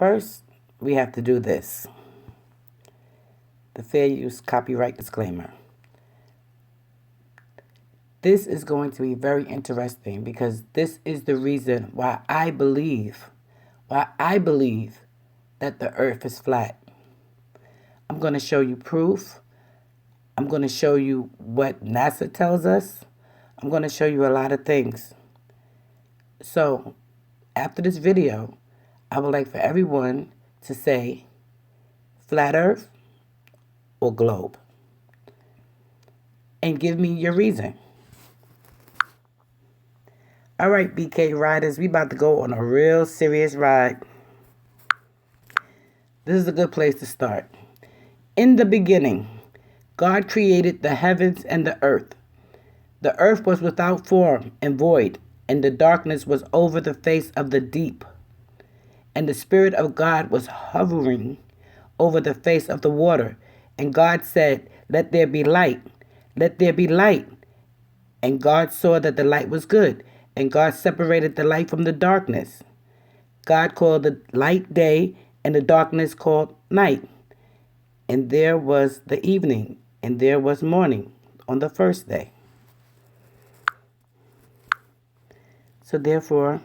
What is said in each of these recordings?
first, we have to do this. The fair use copyright disclaimer. This is going to be very interesting because this is the reason why I believe that the earth is flat. I'm going to show you proof. I'm going to show you what NASA tells us. I'm going to show you a lot of things. So, after this video, I would like for everyone to say flat earth or globe. And give me your reason. All right, BK riders, we about to go on a real serious ride. This is a good place to start. In the beginning, God created the heavens and the earth. The earth was without form and void, and the darkness was over the face of the deep. And the Spirit of God was hovering over the face of the water. And God said, "Let there be light. Let there be light." And God saw that the light was good. And God separated the light from the darkness. God called the light day, and the darkness called night. And there was the evening, and there was morning on the first day. So therefore,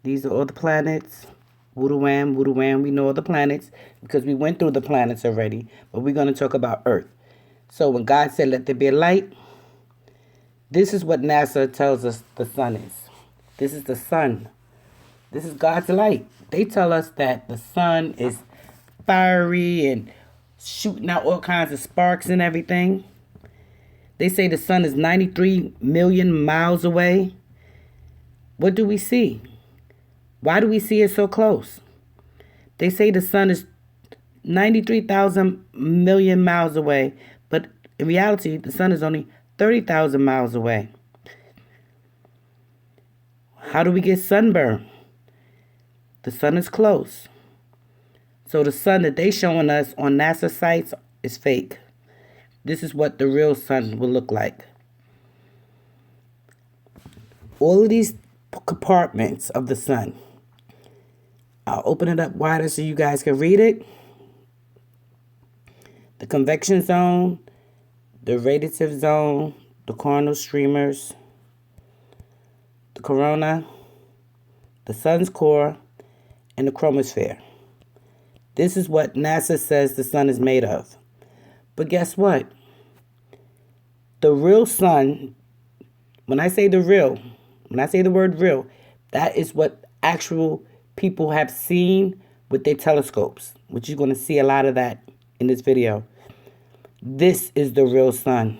these are all the planets. Voodoo Wham, we know all the planets because we went through the planets already. But we're going to talk about Earth. So when God said, "Let there be a light," this is what NASA tells us the sun is. This is the sun. This is God's light. They tell us that the sun is fiery and shooting out all kinds of sparks and everything. They say the sun is 93 million miles away. What do we see? Why do we see it so close? They say the sun is 93,000 million miles away, but in reality, the sun is only 30,000 miles away. How do we get sunburn? The sun is close. So the sun that they showing us on NASA sites is fake. This is what the real sun will look like. All of these compartments of the sun. I'll open it up wider so you guys can read it. The convection zone, the radiative zone, the coronal streamers, the corona, the sun's core, and the chromosphere. This is what NASA says the sun is made of. But guess what? The real sun, when I say the word real, that is what actual people have seen with their telescopes, which you're going to see a lot of that in this video. This is the real sun.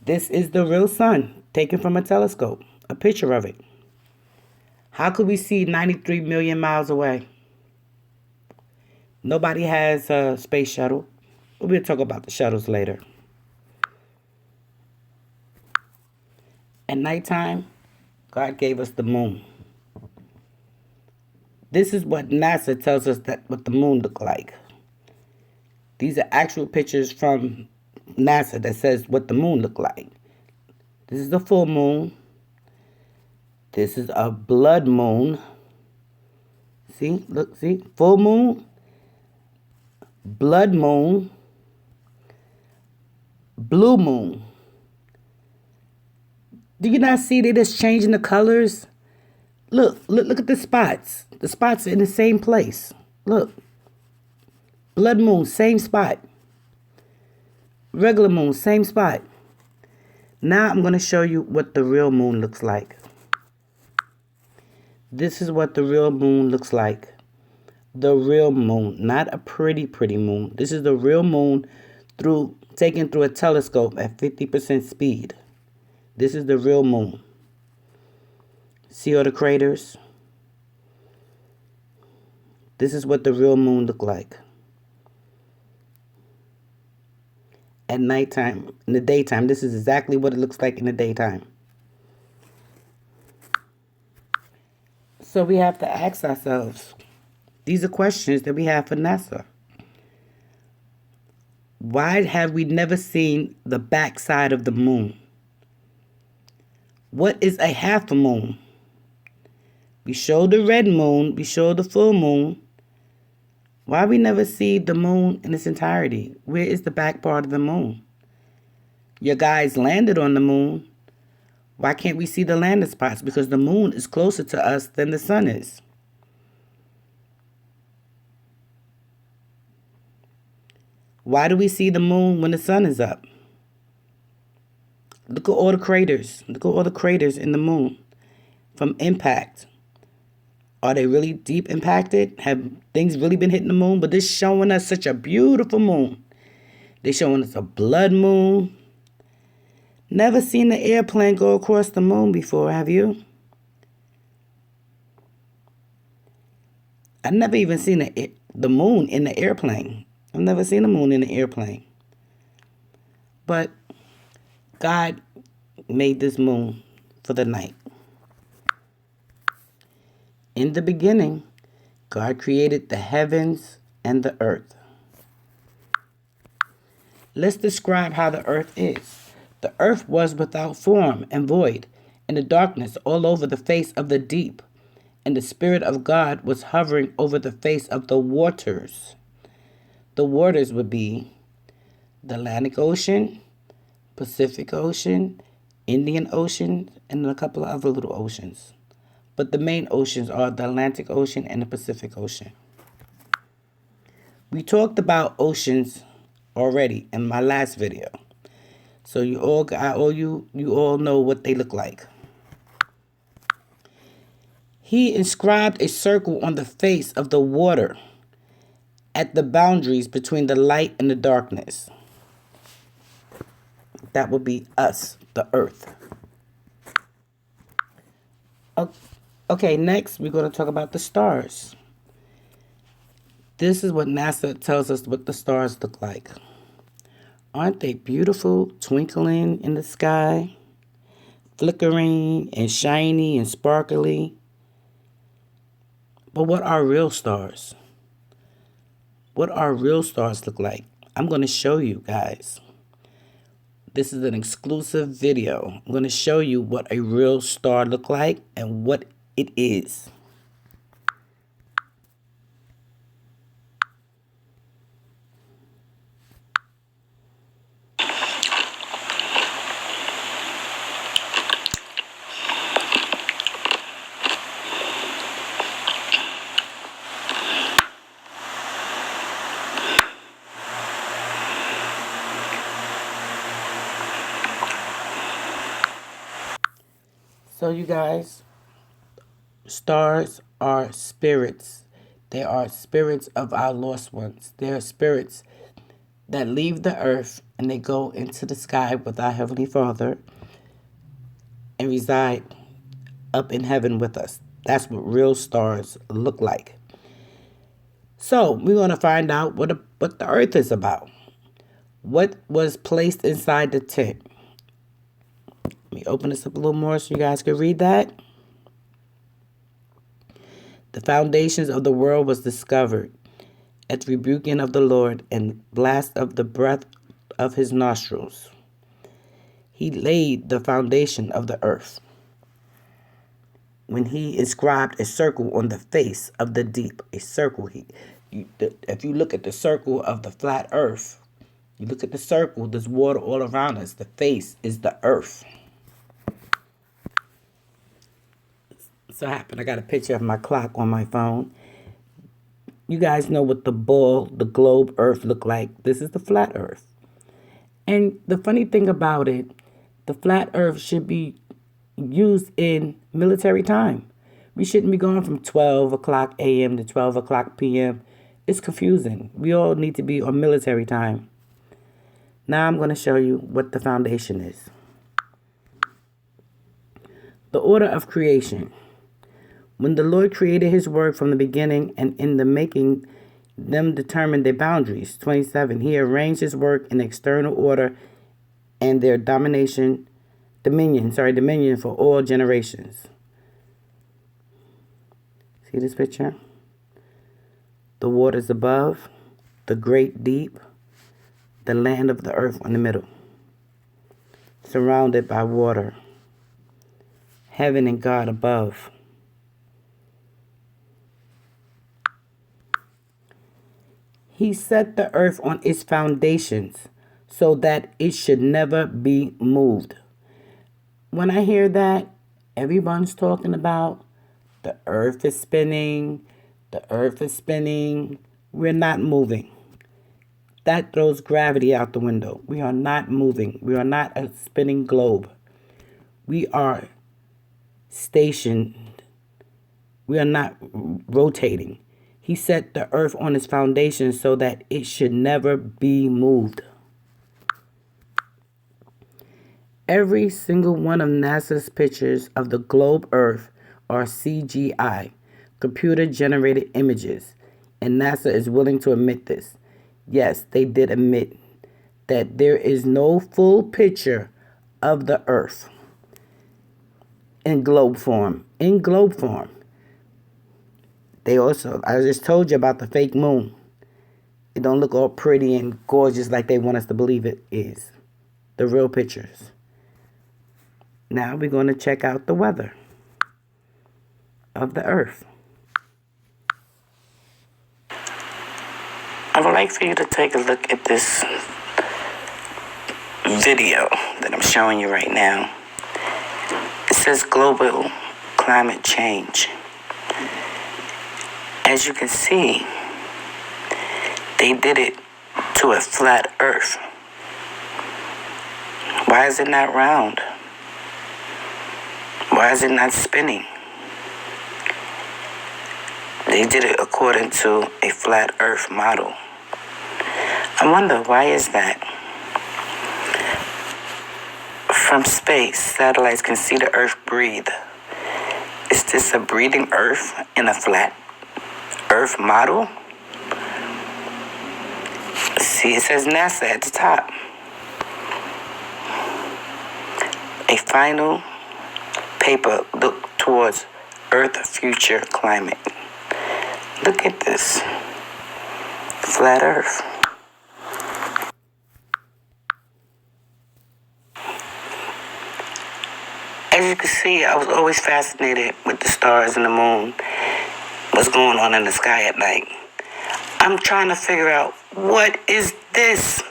This is the real sun taken from a telescope, a picture of it. How could we see 93 million miles away? Nobody has a space shuttle. We'll talk about the shuttles later. At nighttime, God gave us the moon. This is what NASA tells us that what the moon look like. These are actual pictures from NASA that says what the moon look like. This is the full moon. This is a blood moon. See, look, see, full moon, blood moon, blue moon. Do you not see they just changing the colors? Look at the spots. The spots are in the same place. Look. Blood moon, same spot. Regular moon, same spot. Now I'm going to show you what the real moon looks like. This is what the real moon looks like. The real moon, not a pretty moon. This is the real moon taken through a telescope at 50% speed. This is the real moon. See all the craters? This is what the real moon look like. At nighttime, in the daytime, this is exactly what it looks like in the daytime. So we have to ask ourselves, these are questions that we have for NASA. Why have we never seen the backside of the moon? What is a half a moon? We show the red moon. We show the full moon. Why we never see the moon in its entirety? Where is the back part of the moon? Your guys landed on the moon. Why can't we see the landing spots? Because the moon is closer to us than the sun is. Why do we see the moon when the sun is up? Look at all the craters. Look at all the craters in the moon from impact. Are they really deep impacted? Have things really been hitting the moon? But they're showing us such a beautiful moon. They're showing us a blood moon. Never seen an airplane go across the moon before, have you? I've never even seen the moon in the airplane. I've never seen the moon in the airplane. But God made this moon for the night. In the beginning, God created the heavens and the earth. Let's describe how the earth is. The earth was without form and void, and the darkness all over the face of the deep, and the Spirit of God was hovering over the face of the waters. The waters would be the Atlantic Ocean, Pacific Ocean, Indian Ocean, and a couple of other little oceans. But the main oceans are the Atlantic Ocean and the Pacific Ocean. We talked about oceans already in my last video. So you all know what they look like. He inscribed a circle on the face of the water at the boundaries between the light and the darkness. That would be us, the earth. Okay, next we're going to talk about the stars. This is what NASA tells us what the stars look like. Aren't they beautiful, twinkling in the sky, flickering and shiny and sparkly? But what are real stars? What are real stars look like? I'm going to show you guys. This is an exclusive video. I'm going to show you what a real star look like and what it is. So you guys, stars are spirits. They are spirits of our lost ones. They are spirits that leave the earth and they go into the sky with our Heavenly Father and reside up in heaven with us. That's what real stars look like. So we're going to find out what the earth is about. What was placed inside the tent? Let me open this up a little more so you guys can read that. The foundations of the world was discovered at the rebuking of the Lord and blast of the breath of his nostrils. He laid the foundation of the earth when he inscribed a circle on the face of the deep. A circle. If you look at the circle of the flat earth, you look at the circle, there's water all around us. The face is the earth. So happened, I got a picture of my clock on my phone. You guys know what the globe earth look like. This is the flat earth. And the funny thing about it, the flat earth should be used in military time. We shouldn't be going from 12 o'clock a.m. to 12 o'clock p.m. It's confusing. We all need to be on military time. Now I'm going to show you what the foundation is. The order of creation. When the Lord created his word from the beginning and in the making them determined their boundaries. 27. He arranged his work in external order and their dominion for all generations. See this picture? The waters above, the great deep, the land of the earth in the middle, surrounded by water, heaven and God above. He set the earth on its foundations so that it should never be moved. When I hear that, everyone's talking about the earth is spinning, the earth is spinning. We're not moving. That throws gravity out the window. We are not moving. We are not a spinning globe. We are stationed. We are not rotating. He set the earth on its foundation so that it should never be moved. Every single one of NASA's pictures of the globe Earth are CGI, computer-generated images, and NASA is willing to admit this. Yes, they did admit that there is no full picture of the Earth in globe form. In globe form. They also, I just told you about the fake moon. It don't look all pretty and gorgeous like they want us to believe it is. The real pictures. Now we're going to check out the weather of the Earth. I would like for you to take a look at this video that I'm showing you right now. It says global climate change. As you can see, they did it to a flat Earth. Why is it not round? Why is it not spinning? They did it according to a flat Earth model. I wonder, why is that? From space, satellites can see the Earth breathe. Is this a breathing Earth in a flat Earth model? See, it says NASA at the top. A final paper look towards Earth future climate. Look at this. Flat Earth. As you can see, I was always fascinated with the stars and the moon. What's going on in the sky at night. I'm trying to figure out, what is this?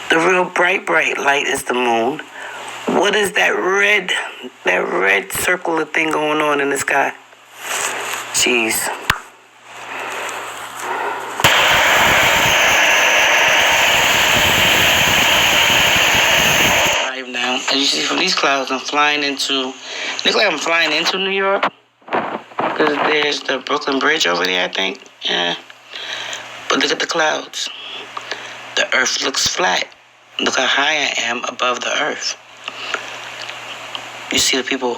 The real bright light is the moon. What is that red circular thing going on in the sky? Jeez. Right now, as you see from these clouds, look like I'm flying into New York. Because there's the Brooklyn Bridge over there, I think. Yeah. But look at the clouds. The Earth looks flat. Look how high I am above the Earth. You see the people,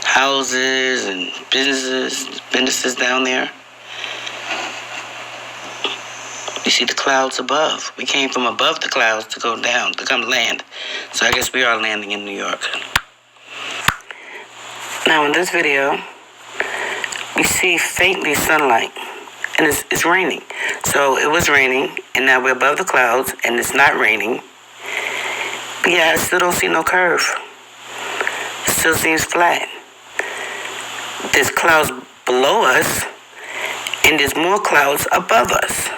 houses and businesses down there. You see the clouds above. We came from above the clouds to go down, to come land. So I guess we are landing in New York. Now in this video, we see faintly sunlight, and it's raining. So it was raining, and now we're above the clouds, and it's not raining. But yeah, I still don't see no curve. It still seems flat. There's clouds below us, and there's more clouds above us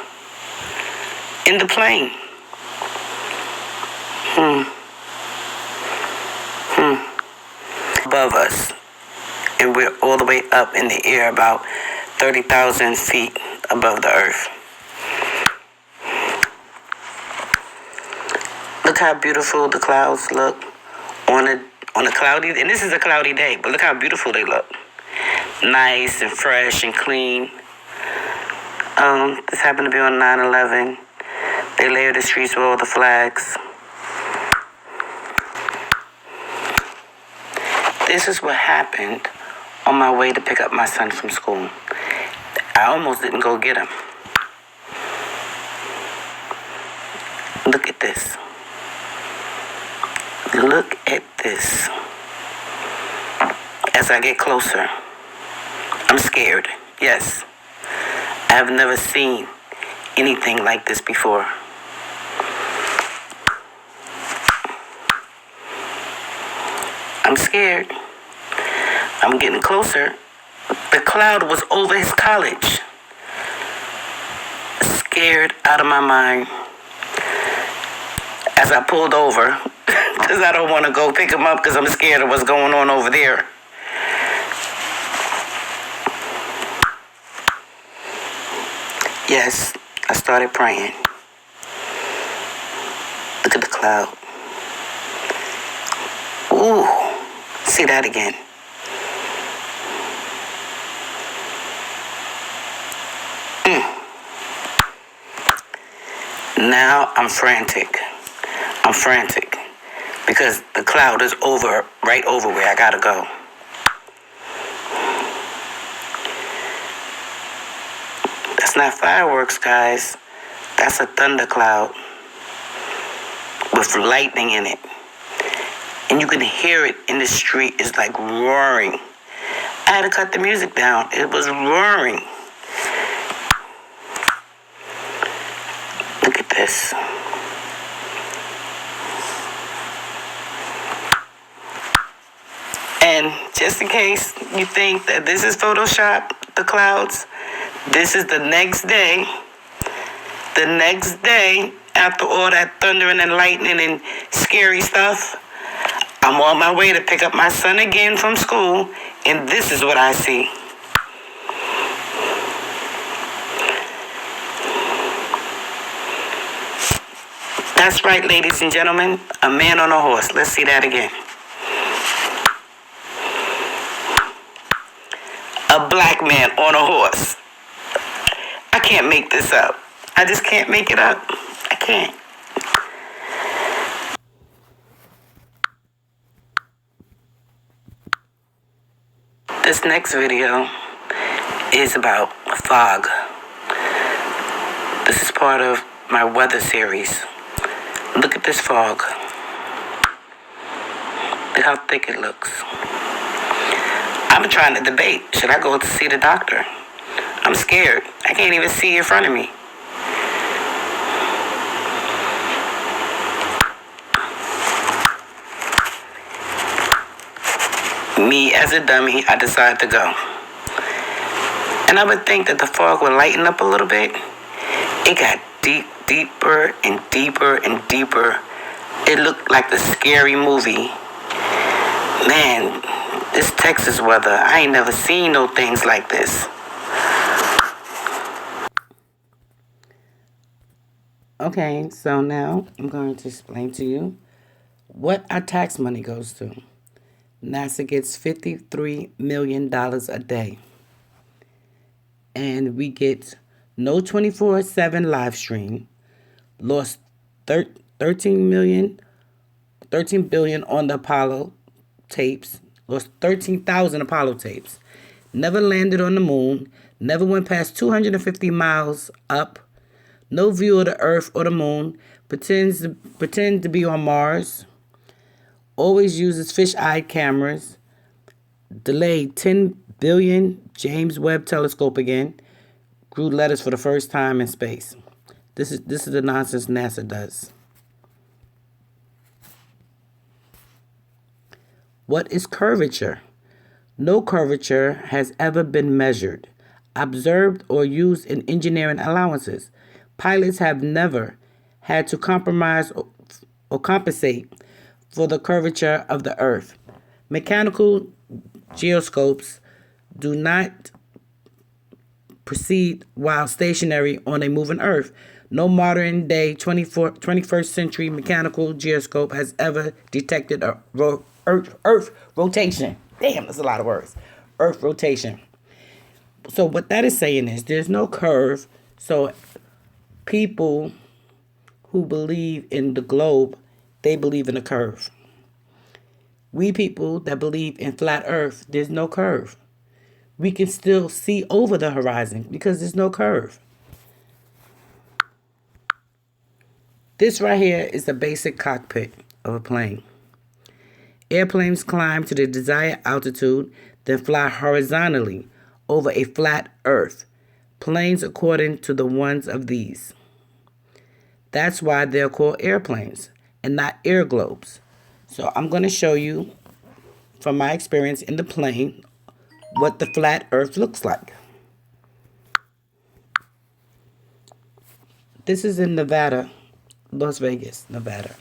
in the plane. Above us. And we're all the way up in the air, about 30,000 feet above the Earth. Look how beautiful the clouds look on a cloudy, and this is a cloudy day, but look how beautiful they look. Nice and fresh and clean. This happened to be on 9/11. They layered the streets with all the flags. This is what happened on my way to pick up my son from school. I almost didn't go get him. Look at this. Look at this. As I get closer, I'm scared. Yes. I have never seen anything like this before. I'm scared. I'm getting closer. The cloud was over his college. scared out of my mind as I pulled over because I don't want to go pick him up because I'm scared of what's going on over there. Yes, I started praying. Look at the cloud. Ooh, see that again. Now I'm frantic. I'm frantic because the cloud is right over where I gotta go. That's not fireworks, guys. That's a thundercloud with lightning in it. And you can hear it in the street. It's like roaring. I had to cut the music down. It was roaring. Look at this. And just in case you think that this is Photoshop, the clouds, this is the next day. The next day, after all that thundering and lightning and scary stuff, I'm on my way to pick up my son again from school, and this is what I see. That's right, ladies and gentlemen, a man on a horse. Let's see that again. A black man on a horse. I can't make this up. I just can't make it up. I can't. This next video is about fog. This is part of my weather series. Look at this fog. Look how thick it looks. I'm trying to debate. Should I go to see the doctor? I'm scared. I can't even see in front of me. Me, as a dummy, I decided to go. And I would think that the fog would lighten up a little bit. It got deeper and deeper and deeper. It looked like the scary movie. Man, this Texas weather, I ain't never seen no things like this. Okay, so now I'm going to explain to you what our tax money goes to. NASA gets $53 million a day. And we get no 24/7 live stream. Lost 13 billion on the Apollo tapes. Lost 13,000 Apollo tapes. Never landed on the moon. Never went past 250 miles up. No view of the Earth or the moon. Pretend to be on Mars. Always uses fish-eyed cameras. Delayed 10 billion James Webb Telescope again. Grew letters for the first time in space. This is the nonsense NASA does. What is curvature? No curvature has ever been measured, observed, or used in engineering allowances. Pilots have never had to compromise or compensate for the curvature of the Earth. Mechanical gyroscopes do not proceed while stationary on a moving Earth. No modern day 21st century mechanical gyroscope has ever detected a Earth rotation. Damn, that's a lot of words. Earth rotation. So what that is saying is there's no curve. So people who believe in the globe, they believe in a curve. We people that believe in flat Earth, there's no curve. We can still see over the horizon because there's no curve. This right here is the basic cockpit of a plane. Airplanes climb to the desired altitude, then fly horizontally over a flat Earth. Planes according to the ones of these. That's why they're called airplanes and not air globes. So I'm going to show you from my experience in the plane what the flat Earth looks like. This is in Nevada, Las Vegas, Nevada.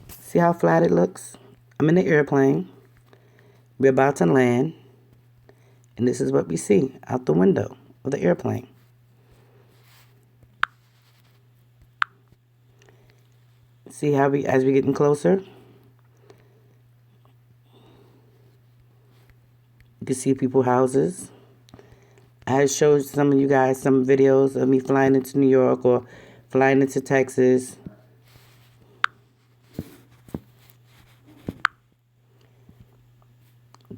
See how flat it looks? I'm in the airplane. We're about to land. And this is what we see out the window of the airplane. See how as we're getting closer, you can see people's houses. I showed some of you guys some videos of me flying into New York or flying into Texas.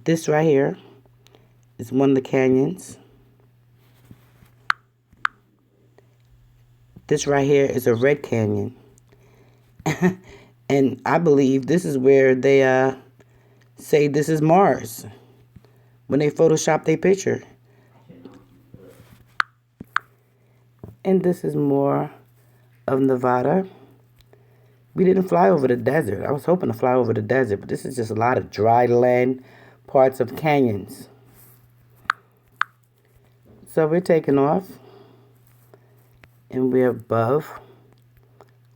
This right here is one of the canyons. This right here is a red canyon. And I believe this is where they say this is Mars when they Photoshop their picture. And this is more of Nevada. We didn't fly over the desert. I was hoping to fly over the desert, but this is just a lot of dry land, parts of canyons. So we're taking off, and we're above,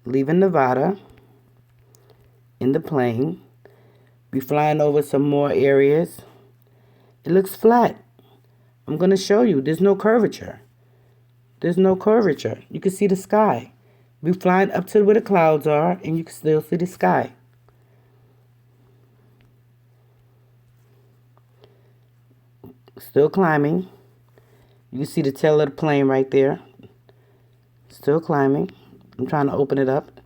leaving Nevada in the plane. We're flying over some more areas. It looks flat. I'm going to show you. There's no curvature. There's no curvature. You can see the sky. We're flying up to where the clouds are, and you can still see the sky. Still climbing. You can see the tail of the plane right there. Still climbing. I'm trying to open it up.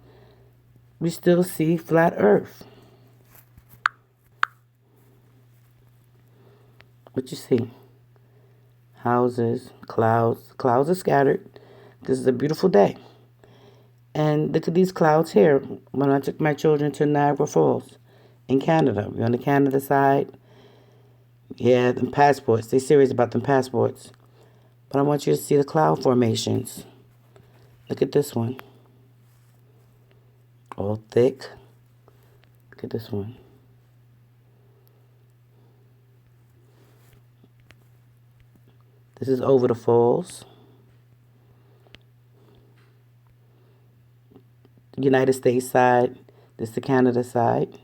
We still see flat Earth. What you see? Houses, clouds. Clouds are scattered. This is a beautiful day. And look at these clouds here. When I took my children to Niagara Falls in Canada. We're on the Canada side. Yeah, the passports. They're serious about them passports. But I want you to see the cloud formations. Look at this one. All thick. Look at this one. This is over the falls. United States side. This is the Canada side.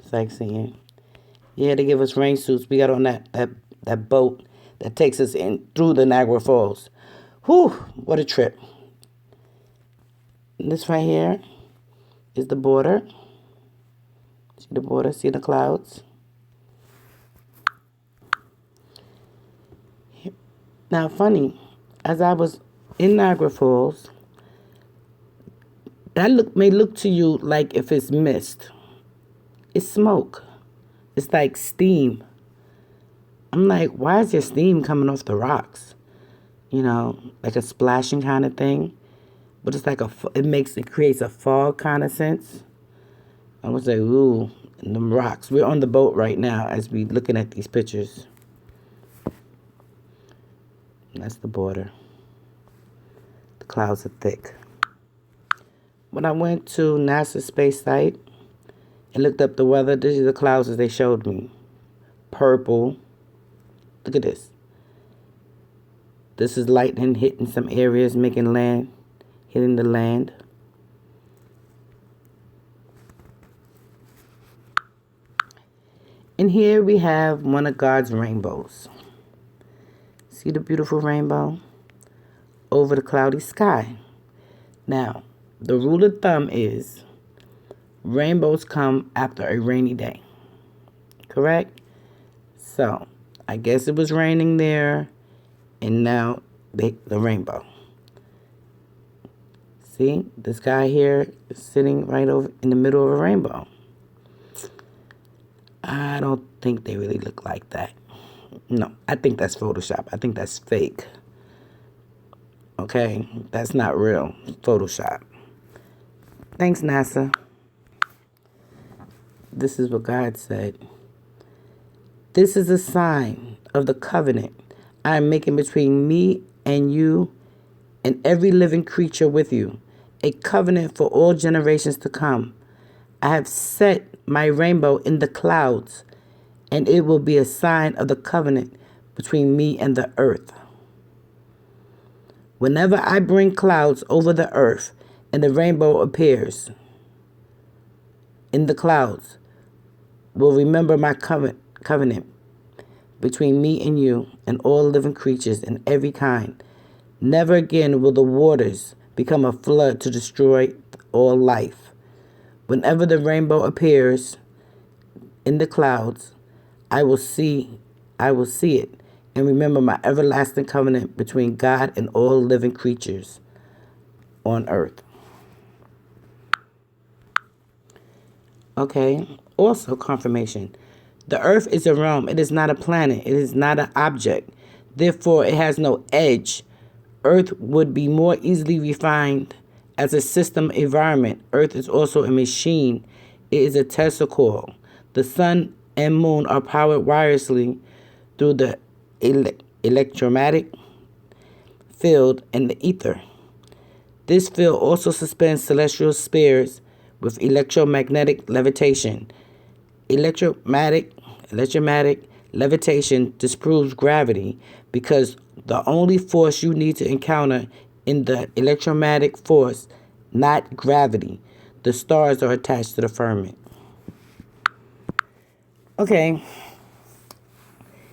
Sightseeing. Yeah, they give us rain suits. We got on that boat that takes us in through the Niagara Falls. Whew, what a trip. And this right here is the border. See the border? See the clouds? Now, funny, as I was in Niagara Falls, that may look to you like if it's mist. It's smoke. It's like steam. I'm like, why is there steam coming off the rocks? You know, like a splashing kind of thing. But it's like it creates a fog kind of sense. I was like, ooh, and them rocks. We're on the boat right now as we looking at these pictures. That's the border. The clouds are thick. When I went to NASA space site and looked up the weather, these are the clouds as they showed me. Purple. Look at this. This is lightning hitting some areas, hitting the land. And here we have one of God's rainbows. See the beautiful rainbow over the cloudy sky. Now, the rule of thumb is rainbows come after a rainy day. Correct? So, I guess it was raining there, and now the rainbow. See, this guy here is sitting right over in the middle of a rainbow. I don't think they really look like that. No, I think that's Photoshop. I think that's fake. Okay? That's not real. Photoshop. Thanks, NASA. This is what God said. This is a sign of the covenant I am making between me and you and every living creature with you, a covenant for all generations to come. I have set my rainbow in the clouds, and it will be a sign of the covenant between me and the earth. Whenever I bring clouds over the earth and the rainbow appears in the clouds, will remember my covenant between me and you and all living creatures in every kind. Never again will the waters become a flood to destroy all life. Whenever the rainbow appears in the clouds, I will see it and remember my everlasting covenant between God and all living creatures on earth. Okay, also confirmation. The earth is a realm. It is not a planet. It is not an object. Therefore, it has no edge. Earth would be more easily refined as a system environment. Earth is also a machine. It is a Tesla coil. The sun and moon are powered wirelessly through the electromagnetic field and the ether. This field also suspends celestial spheres with electromagnetic levitation. Electromagnetic levitation disproves gravity because the only force you need to encounter in the electromagnetic force, not gravity. The stars are attached to the firmament. Okay,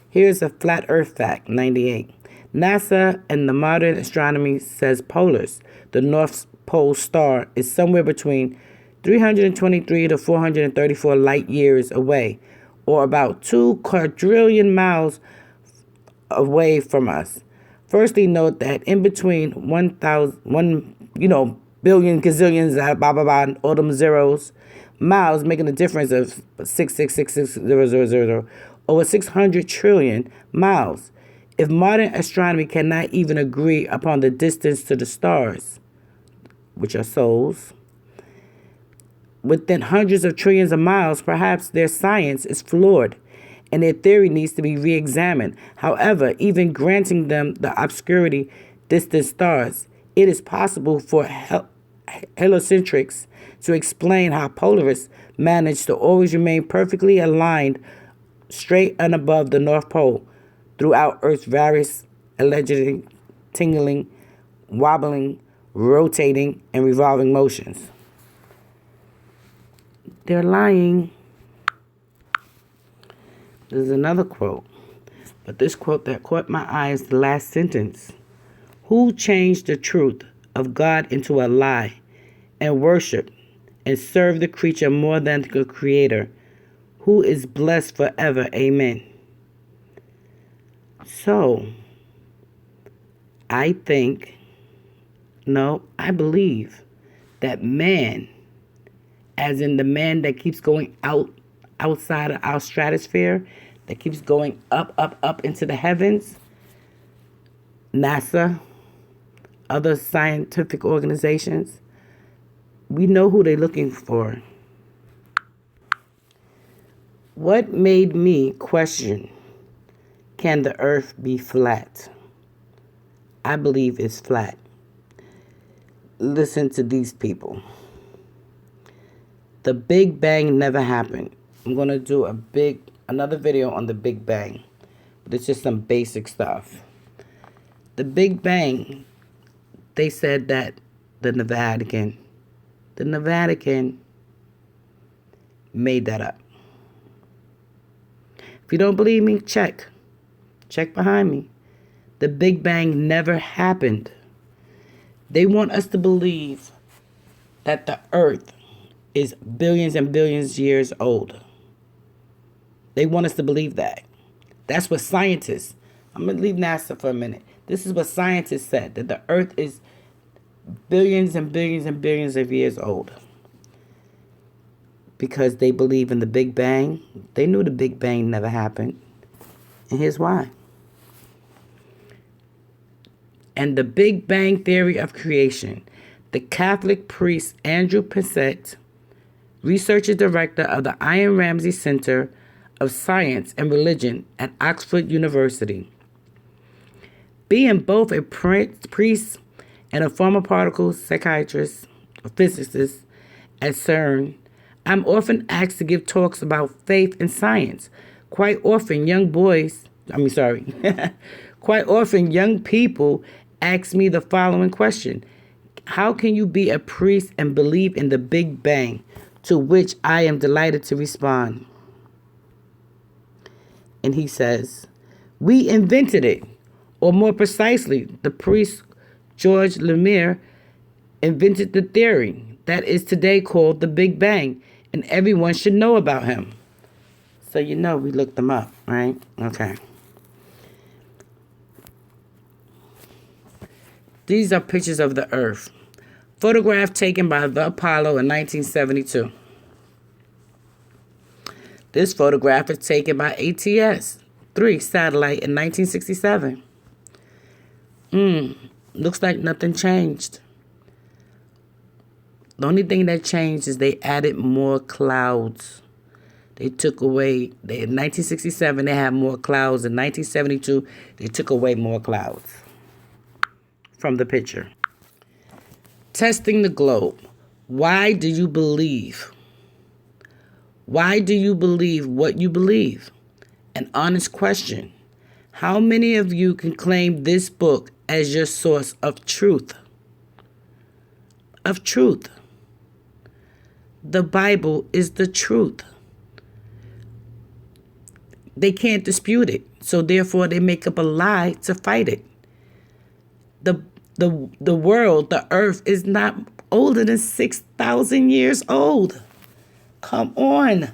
here's a flat earth fact, 98. NASA and the modern astronomy says Polaris, the North Pole star, is somewhere between 323 to 434 light years away, or about 2 quadrillion miles away from us. Firstly, note that in between 1,000, billion, gazillions, blah, blah, blah, all them zeros, miles making a difference of 6666000, over 600 trillion miles. If modern astronomy cannot even agree upon the distance to the stars, which are souls, within hundreds of trillions of miles, perhaps their science is flawed and their theory needs to be re-examined. However, even granting them the obscurity distant stars, it is possible for heliocentrics to explain how Polaris managed to always remain perfectly aligned straight and above the North Pole throughout Earth's various allegedly tingling, wobbling, rotating, and revolving motions. They're lying. There's another quote, but this quote that caught my eye is the last sentence. Who changed the truth of God into a lie and worship and serve the creature more than the creator, who is blessed forever. Amen. So, I believe that man, as in the man that keeps going outside of our stratosphere, that keeps going up into the heavens, NASA, other scientific organizations, we know who they're looking for. What made me question, can the earth be flat? I believe it's flat. Listen to these people. The Big Bang never happened. I'm going to do another video on the Big Bang, but it's just some basic stuff. The Big Bang, they said that the Vatican made that up. If you don't believe me, check behind me. The Big Bang never happened. They want us to believe that the earth is billions and billions years old. They want us to believe that. That's what scientists, I'm going to leave NASA for a minute. This is what scientists said, that the earth is billions and billions and billions of years old. Because they believe in the Big Bang. They knew the Big Bang never happened. And here's why. And the Big Bang theory of creation, the Catholic priest Andrew Pensett, researcher director of the Ian Ramsey Center of Science and Religion at Oxford University. Being both a priest and a former particle psychiatrist or physicist at CERN, I'm often asked to give talks about faith and science, Quite often, quite often, young people ask me the following question: how can you be a priest and believe in the Big Bang? To which I am delighted to respond. And he says, we invented it. Or more precisely, the priest George Lemire invented the theory that is today called the Big Bang, and everyone should know about him. So you know we looked them up, right? Okay. These are pictures of the Earth. Photograph taken by the Apollo in 1972. This photograph is taken by ATS-3 satellite in 1967. Looks like nothing changed. The only thing that changed is they added more clouds. They took away, in 1967 they had more clouds. In 1972 they took away more clouds from the picture. Testing the globe. Why do you believe? Why do you believe what you believe? An honest question. How many of you can claim this book as your source of truth? Of truth. The Bible is the truth. They can't dispute it, so therefore they make up a lie to fight it. The world, the earth, is not older than 6,000 years old. Come on.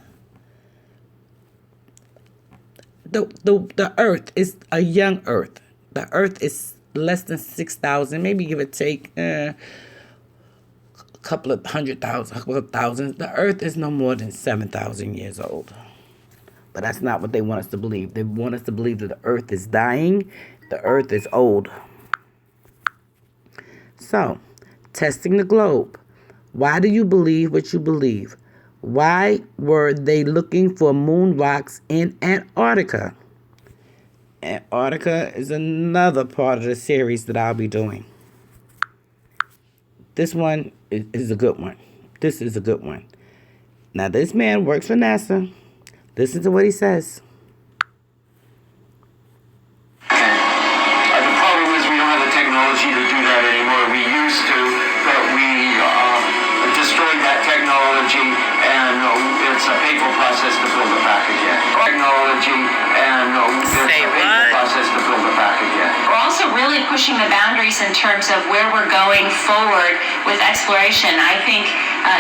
The earth is a young earth. The earth is less than 6,000, maybe give or take a couple of thousands. The earth is no more than 7,000 years old. But that's not what they want us to believe. They want us to believe that the earth is dying. The earth is old. So, testing the globe. Why do you believe what you believe? Why were they looking for moon rocks in Antarctica? Antarctica is another part of the series that I'll be doing. This one is a good one. This is a good one. Now, this man works for NASA. Listen to what he says. The problem is we don't have the technology to do that anymore. We used to, but we destroyed that technology, and it's a painful process to build it back again. Technology, and it's a painful process to build it back again. We're also really pushing the boundaries in terms of where we're going forward with exploration. I think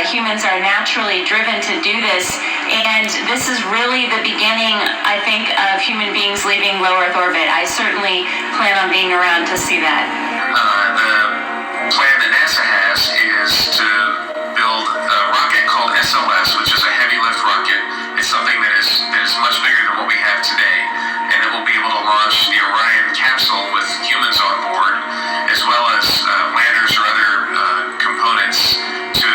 humans are naturally driven to do this, and this is really the beginning, I think, of human beings leaving low Earth orbit. I certainly plan on being around to see that. The plan that NASA has is to build a rocket called SLS, which is a heavy lift rocket. It's something that is much bigger than what we have today, and it will be able to launch the Orion capsule with humans on board, as well as landers or other components to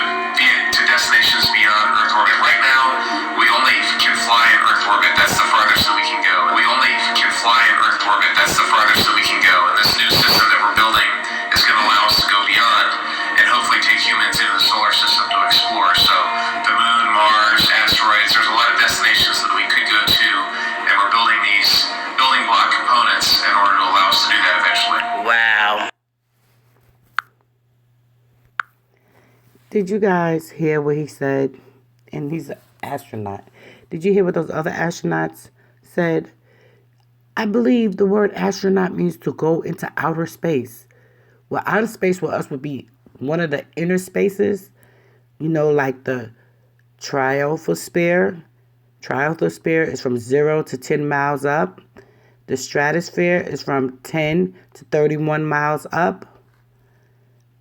destinations beyond Earth orbit. Right now, we only can fly in Earth orbit. That's the farthest that we can go. We only can fly in Earth orbit. That's the farthest that we can go. And this new system that we're building is going to allow us to go beyond and hopefully take humans into the solar system to explore. So the moon, Mars, asteroids, there's a lot of destinations that we could go to, and we're building these building block components in order to allow us to do that eventually. Wow. Did you guys hear what he said? And he's an astronaut. Did you hear what those other astronauts said? I believe the word astronaut means to go into outer space. Well, outer space for us would be one of the inner spaces, you know, like the troposphere. Troposphere is from 0 to 10 miles up. The stratosphere is from 10 to 31 miles up.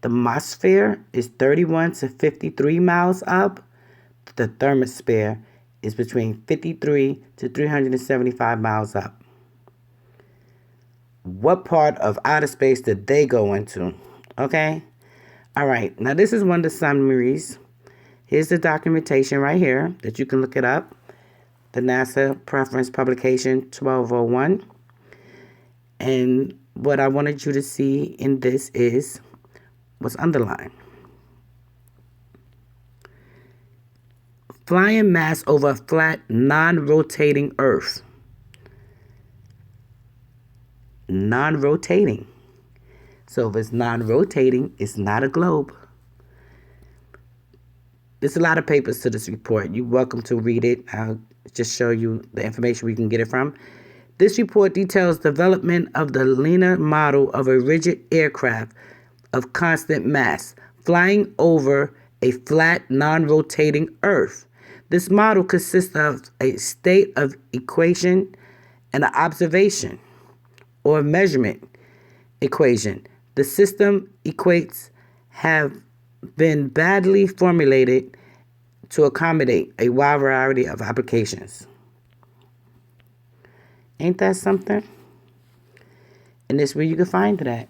The atmosphere is 31 to 53 miles up. The thermosphere is between 53 to 375 miles up. What part of outer space did they go into? Okay? All right. Now, this is one of the summaries. Here's the documentation right here that you can look it up. The NASA Preference Publication 1201. And what I wanted you to see in this is what's underlined. Flying mass over a flat, non-rotating Earth. non-rotating. So if it's non-rotating, it's not a globe. There's a lot of papers to this report. You're welcome to read it. I'll just show you the information we can get it from. This report details development of the linear model of a rigid aircraft of constant mass flying over a flat, non-rotating Earth. This model consists of a state of equation and an observation or measurement equation. The system equates have been badly formulated to accommodate a wide variety of applications. Ain't that something? And this is where you can find that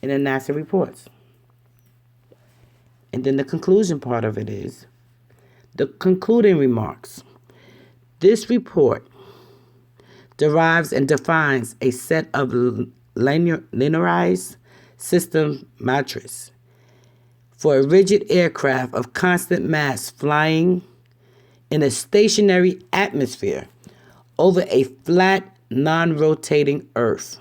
in the NASA reports. And then the conclusion part of it is the concluding remarks. This report derives and defines a set of linearized system matrices for a rigid aircraft of constant mass flying in a stationary atmosphere over a flat, non-rotating Earth.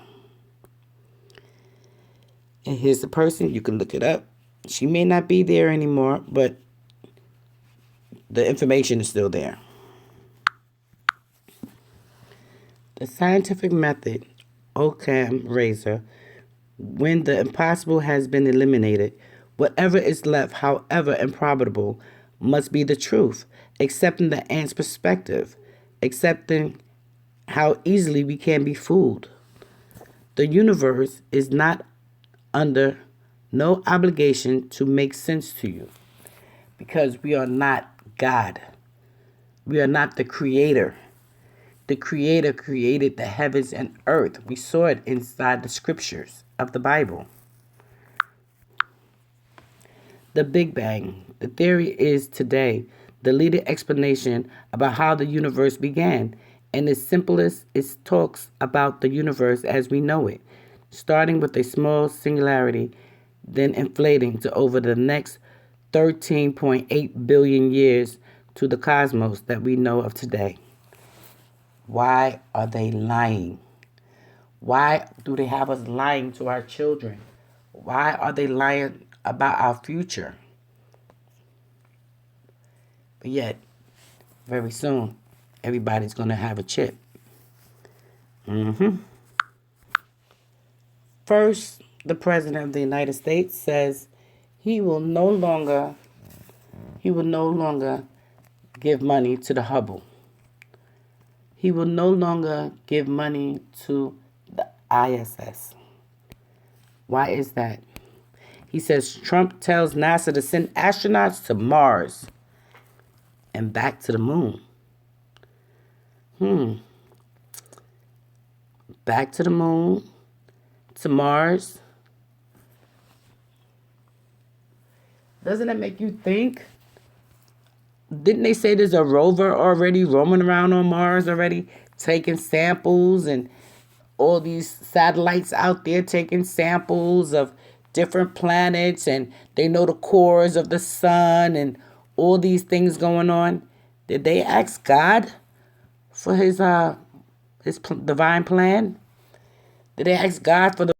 And here's the person. You can look it up. She may not be there anymore, but the information is still there. The scientific method, Occam razor, when the impossible has been eliminated, whatever is left, however improbable, must be the truth, accepting the ant's perspective, accepting how easily we can be fooled. The universe is not under no obligation to make sense to you because we are not God. We are not the creator. The creator created the heavens and earth. We saw it inside the scriptures of the Bible. The Big Bang. The theory is today the leading explanation about how the universe began. And its simplest, it talks about the universe as we know it, starting with a small singularity, then inflating to over the next 13.8 billion years to the cosmos that we know of today. Why are they lying? Why do they have us lying to our children? Why are they lying about our future? But yet, very soon, everybody's going to have a chip. First, the President of the United States says he will no longer give money to the Hubble. He will no longer give money to the ISS. Why is that? He says Trump tells NASA to send astronauts to Mars and back to the moon. Back to the moon, to Mars. Doesn't that make you think? Didn't they say there's a rover already roaming around on Mars already, taking samples, and all these satellites out there taking samples of different planets, and they know the cores of the sun and all these things going on? Did they ask God for his divine plan? Did they ask God for the